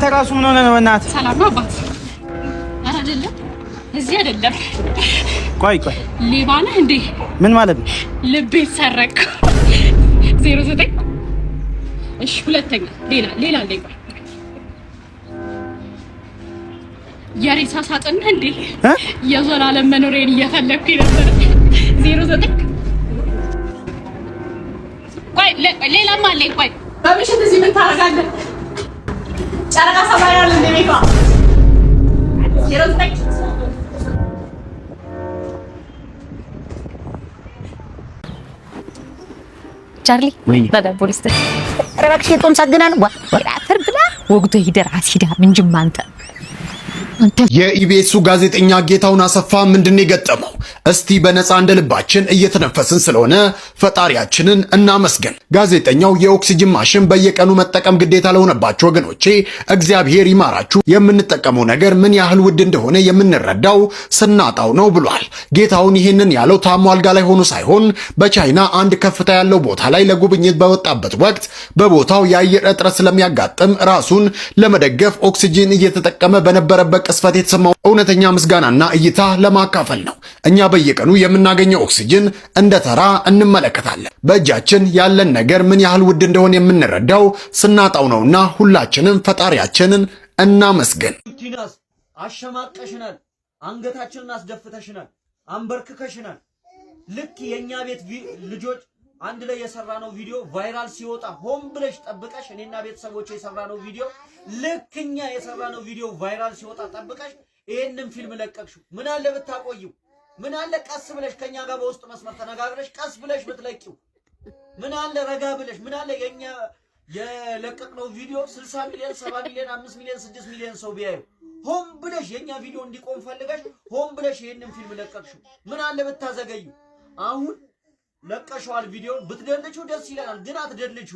አንተ ራሱ ምን ሆነ ነው እናት? ሰላም ነው አባት? ኧረ አይደለም፣ እዚህ አይደለም። ቆይ ሌባ ነህ እንዴ? ምን ማለት ነው? ልቤን ሰረቅ 09 እሺ፣ ሁለተኛ ሌላ ሌባ የሬሳ ሳጥን እንዴ? የዘላለም መኖሬን እየፈለኩኝ ነበር 09 ቆይ ሌላማ አለ። ቆይ በምሽት እዚህ ምን ታደርጋለህ? ጨረቃ ሰማይ ያለ እንደ ቤቷ 09 ቻርሊ በዳቦ ሊስት ረባክሽ የጦም ሳገናን ወራተር ብላ ወግቶ ይደር አሲዳ ምንጅም አንተ የኢቢኤሱ ጋዜጠኛ ጌታሁን አሰፋ ምንድነው የገጠመው? እስቲ በነፃ እንደልባችን እየተነፈስን ስለሆነ ፈጣሪያችንን እናመስገን። ጋዜጠኛው የኦክሲጅን ማሽን በየቀኑ መጠቀም ግዴታ ለሆነባቸው ወገኖቼ እግዚአብሔር ይማራችሁ፣ የምንጠቀመው ነገር ምን ያህል ውድ እንደሆነ የምንረዳው ስናጣው ነው ብሏል። ጌታሁን ይህንን ያለው ታሞ አልጋ ላይ ሆኖ ሳይሆን በቻይና አንድ ከፍታ ያለው ቦታ ላይ ለጉብኝት በወጣበት ወቅት በቦታው የአየር እጥረት ስለሚያጋጥም ራሱን ለመደገፍ ኦክሲጅን እየተጠቀመ በነበረበት ቅስፈት የተሰማው እውነተኛ ምስጋናና እይታ ለማካፈል ነው። እኛ በየቀኑ የምናገኘው ኦክሲጅን እንደ ተራ እንመለከታለን። በእጃችን ያለን ነገር ምን ያህል ውድ እንደሆነ የምንረዳው ስናጣው ነውና ሁላችንም ፈጣሪያችንን እናመስግን። ቲናስ አሸማቀሽናል፣ አንገታችንን አስደፍተሽናል፣ አንበርክከሽናል። ልክ የኛ ቤት ልጆች አንድ ላይ የሰራነው ቪዲዮ ቫይራል ሲወጣ ሆን ብለሽ ጠብቀሽ እኔና ቤተሰቦቼ የሰራነው ቪዲዮ ልክኛ የሰራነው ቪዲዮ ቫይራል ሲወጣ ጠብቀሽ ይሄንን ፊልም ለቀቅሽው። ምን አለ ብታቆይው? ምን አለ ቀስ ብለሽ ከኛ ጋር በውስጥ መስመር ተነጋግረሽ ቀስ ብለሽ ብትለቂው? ምን አለ ረጋ ብለሽ? ምን አለ የኛ የለቀቅነው ቪዲዮ 60 ሚሊዮን 70 ሚሊዮን 5 ሚሊዮን 6 ሚሊዮን ሰው ቢያዩ ሆን ብለሽ የኛ ቪዲዮ እንዲቆም ፈልገሽ ሆን ብለሽ ይሄንን ፊልም ለቀቅሽው። ምን አለ ብታዘገዩ? አሁን ለቀሽዋል። ቪዲዮ ብትደልቹ ደስ ይለናል፣ ግን አትደልቹ።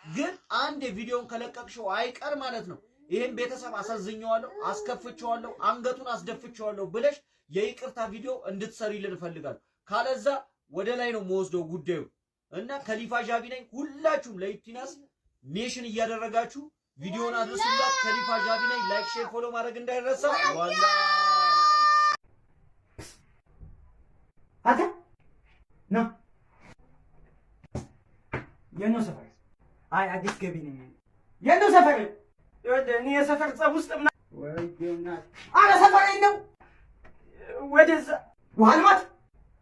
ግን አንድ ቪዲዮን ከለቀቅሽው አይቀር ማለት ነው ይሄን ቤተሰብ አሳዝኘዋለሁ፣ አስከፍቼዋለሁ፣ አንገቱን አስደፍቼዋለሁ ብለሽ የይቅርታ ቪዲዮ እንድትሰሪልን እፈልጋለሁ። ካለዛ ወደ ላይ ነው የምወስደው ጉዳዩ እና ከሊፋ ጃቢ ነኝ። ሁላችሁም ለኢቲናስ ሜሽን እያደረጋችሁ ቪዲዮን አድርሱላት። ከሊፋ ጃቢ ነኝ። ላይክ፣ ሼር፣ ፎሎ ማድረግ እንዳይረሳ። ዋላ አታ ነው የኖ ሰፈር አይ አዲስ ገቢ ነኝ። የኖ ሰፈር እኔ የሰፈር ጸብ ውስጥ ምና ወይ ገና አረ ሰፈር ነው ወደዛ ዋልማት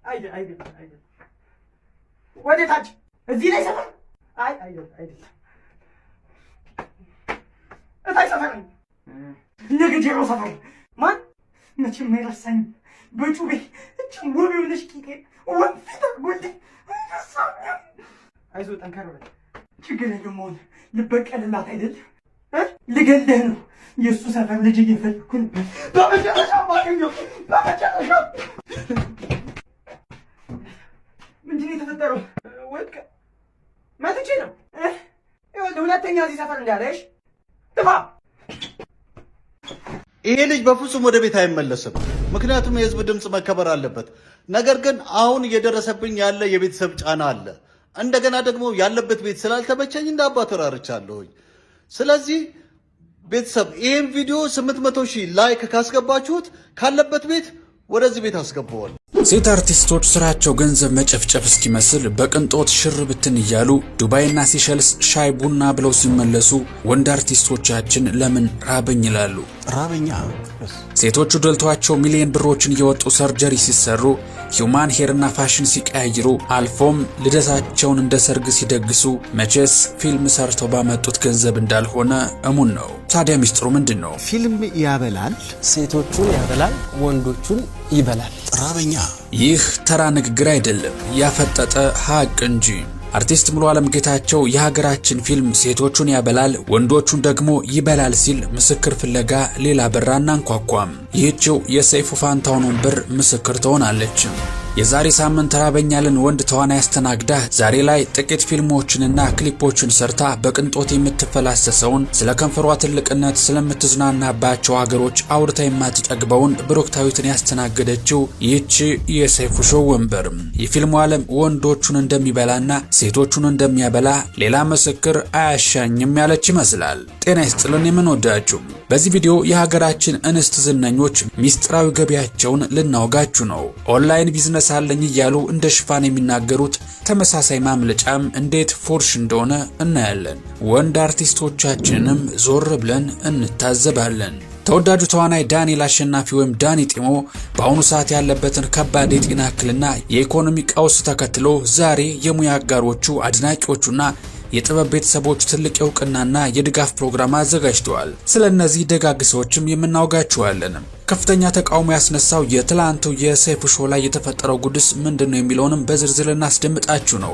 አይደል ወደ ታች እዚህ ላይ ሰፈር አይደል እታይ ሰፈር ለገጀሮ ሰፈር ማን መቼም አይረሳኝም። በጩቤ እቺን ውብ የሆነች ቂጤ ወንፊት ጎልድ አይዞህ ጠንካራ በል። ችግር የለውም። አሁን ልበቀልላት አይደል? ልገልህ ነው። የእሱ ሰፈር ልጅ እየፈለኩ ነው። በመጨረሻ ማገኘው በመጨረሻ ምንድን ነው የተፈጠረው? ወድቀ መጥቼ ነው። ይኸውልህ ሁለተኛ እዚህ ሰፈር እንዳለሽ ጥፋ። ይሄ ልጅ በፍጹም ወደ ቤት አይመለስም። ምክንያቱም የህዝብ ድምፅ መከበር አለበት። ነገር ግን አሁን እየደረሰብኝ ያለ የቤተሰብ ጫና አለ። እንደገና ደግሞ ያለበት ቤት ስላልተመቸኝ እንደ አባት ተራርቻለሁኝ። ስለዚህ ቤተሰብ ይሄን ቪዲዮ 800,000 ላይክ ካስገባችሁት ካለበት ቤት ወደዚህ ቤት አስገባዋል። ሴት አርቲስቶች ስራቸው ገንዘብ መጨፍጨፍ እስኪመስል በቅንጦት ሽር ብትን እያሉ ዱባይና ሲሸልስ ሻይ ቡና ብለው ሲመለሱ ወንድ አርቲስቶቻችን ለምን ራበኝ ይላሉ። ራበኛ ሴቶቹ ደልቷቸው ሚሊዮን ብሮችን እየወጡ ሰርጀሪ ሲሰሩ ሂውማን ሄርና ፋሽን ሲቀያይሩ አልፎም ልደታቸውን እንደ ሰርግ ሲደግሱ መቼስ ፊልም ሰርተው ባመጡት ገንዘብ እንዳልሆነ እሙን ነው። ታዲያ ሚስጥሩ ምንድን ነው? ፊልም ያበላል፣ ሴቶቹን ያበላል፣ ወንዶቹን ይበላል። ራበኛ። ይህ ተራ ንግግር አይደለም፣ ያፈጠጠ ሀቅ እንጂ። አርቲስት ሙሉ ዓለም ጌታቸው የሀገራችን ፊልም ሴቶቹን ያበላል ወንዶቹን ደግሞ ይበላል ሲል ምስክር ፍለጋ ሌላ በራና አንኳኳም። ይህችው የሰይፉ ፋንታውን ወንበር ምስክር ትሆናለች። የዛሬ ሳምንት ራበኛልን ወንድ ተዋናይ ያስተናግዳ ዛሬ ላይ ጥቂት ፊልሞችንና ክሊፖችን ሰርታ በቅንጦት የምትፈላሰሰውን ስለ ከንፈሯ ትልቅነት ስለምትዝናናባቸው ሀገሮች አውርታ የማትጠግበውን ብሩክታዊትን ያስተናገደችው ይህች የሰይፉ ሾው ወንበር የፊልሙ ዓለም ወንዶቹን እንደሚበላና ሴቶቹን እንደሚያበላ ሌላ ምስክር አያሻኝም ያለች ይመስላል። ጤና ይስጥልን የምንወዳችሁ፣ በዚህ ቪዲዮ የሀገራችን እንስት ዝነኞች ሚስጥራዊ ገቢያቸውን ልናወጋችሁ ነው። ኦንላይን ቢዝነስ አለኝ እያሉ እንደ ሽፋን የሚናገሩት ተመሳሳይ ማምለጫም እንዴት ፎርሽ እንደሆነ እናያለን። ወንድ አርቲስቶቻችንንም ዞር ብለን እንታዘባለን። ተወዳጁ ተዋናይ ዳንኤል አሸናፊ ወይም ዳኒ ጢሞ በአሁኑ ሰዓት ያለበትን ከባድ የጤና እክልና የኢኮኖሚ ቀውስ ተከትሎ ዛሬ የሙያ አጋሮቹ አድናቂዎቹና የጥበብ ቤተሰቦቹ ትልቅ የእውቅናና የድጋፍ ፕሮግራም አዘጋጅተዋል። ስለነዚህ ደጋግ ሰዎችም የምናውጋችኋለን። ከፍተኛ ተቃውሞ ያስነሳው የትላንቱ የሰይፉ ሾው ላይ የተፈጠረው ጉድስ ምንድነው የሚለውንም በዝርዝር እናስደምጣችሁ ነው።